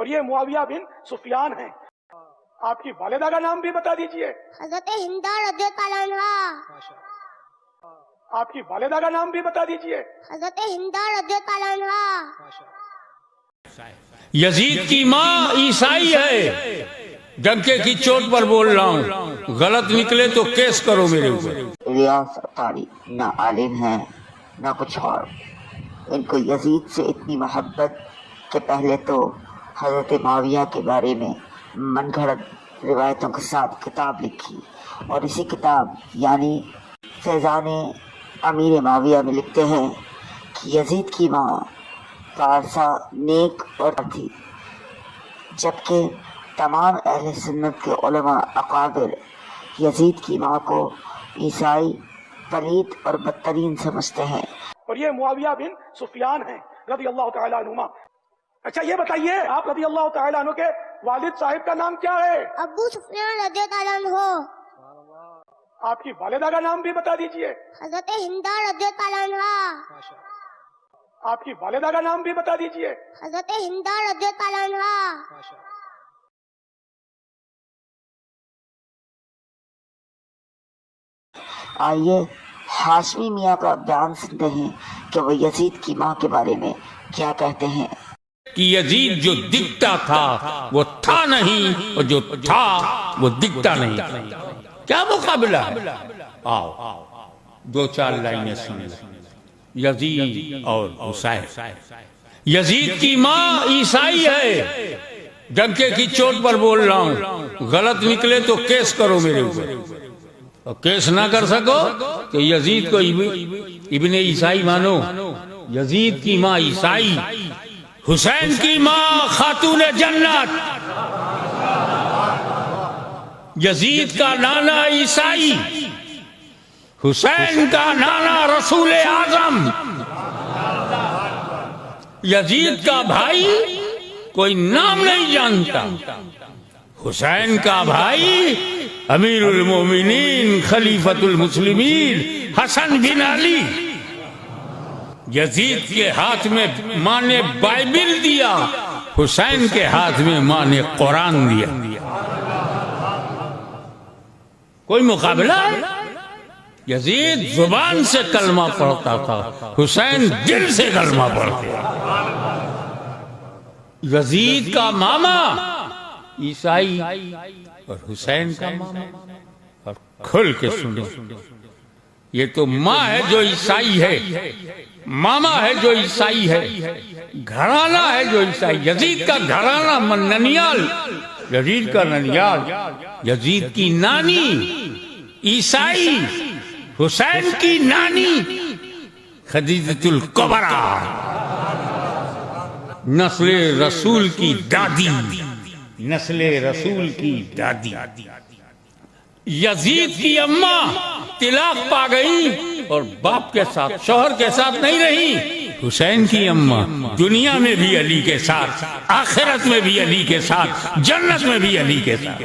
اور یہ معاویہ بن سفیان ہیں. آپ کی والدہ کا نام بھی بتا دیجئے. حضرت ہند رضی اللہ عنہا. آپ کی والدہ کا نام بھی بتا دیجئے. حضرت ہند رضی اللہ عنہا. یزید کی ماں عیسائی ہے. ڈنکے کی چوٹ پر بول رہا ہوں، غلط نکلے تو کیس کرو میرے اوپر. الیاس اطاری نہ عالم ہیں نہ کچھ اور. ان کو یزید سے اتنی محبت کہ پہلے تو حضرت معاویہ کے بارے میں من گھڑت روایتوں کے ساتھ کتاب لکھی، اور اسی کتاب یعنی فیضان امیر معاویہ میں لکھتے ہیں کہ یزید کی ماں پارسا نیک اور تھی، جبکہ تمام اہل سنت کے علماء اکابر یزید کی ماں کو عیسائی، پلید اور بدترین سمجھتے ہیں. اور یہ معاویہ بن سفیان ہیں رضی اللہ تعالیٰ عنہما. اچھا یہ بتائیے آپ رضی اللہ تعالیٰ عنہ کے والد صاحب کا نام کیا ہے؟ ابو سفیان رضی اللہ عنہ. آپ کی والدہ کا نام بھی بتا دیجئے. حضرت ہند رضی اللہ عنہا. آپ کی والدہ کا نام بھی بتا دیجئے. حضرت ہند رضی اللہ عنہا. آئیے ہاشمی میاں کا بیان سنتے ہیں کہ وہ یزید کی ماں کے بارے میں کیا کہتے ہیں. کہ یزید جو دکھتا تھا وہ تھا نہیں، اور جو تھا وہ دکھتا نہیں. کیا مقابلہ ہے؟ آؤ دو چار لائنیں سن لیں. یزید اور حسین. یزید کی ماں عیسائی ہے. ڈنکے کی چوٹ پر بول رہا ہوں، غلط نکلے تو کیس کرو میرے اوپر. اور کیس نہ کر سکو تو یزید کو ابن عیسائی مانو. یزید کی ماں عیسائی، حسین کی ماں خاتون جنت. یزید کا نانا عیسائی، حسین کا نانا رسول اعظم. یزید کا بھائی کوئی نام نہیں جانتا، حسین کا بھائی امیر المومنین خلیفۃ المسلمین حسن بن علی. یزید کے ہاتھ میں ماں نے بائبل دیا، حسین کے ہاتھ میں ماں نے قرآن دیا. کوئی مقابلہ ہے؟ یزید زبان سے کلمہ پڑھتا تھا، حسین دل سے کلمہ پڑھتے. یزید کا ماما عیسائی اور حسین کا ماما. اور کھل کے سنو، یہ تو ماں ہے جو عیسائی ہے، ماما ہے جو عیسائی ہے، گھرانہ ہے جو عیسائی. یزید کا گھرانہ ننیال، یزید کا ننیال. یزید کی نانی عیسائی، حسین کی نانی خدیجۃ الکبریٰ، نسل رسول کی دادی، نسل رسول کی دادی. یزید کی اماں طلاق پا گئی اور باپ کے ساتھ، شوہر کے ساتھ نہیں رہی. حسین کی اماں دنیا میں بھی علی کے ساتھ، آخرت میں بھی علی کے ساتھ، جنت میں بھی علی کے ساتھ.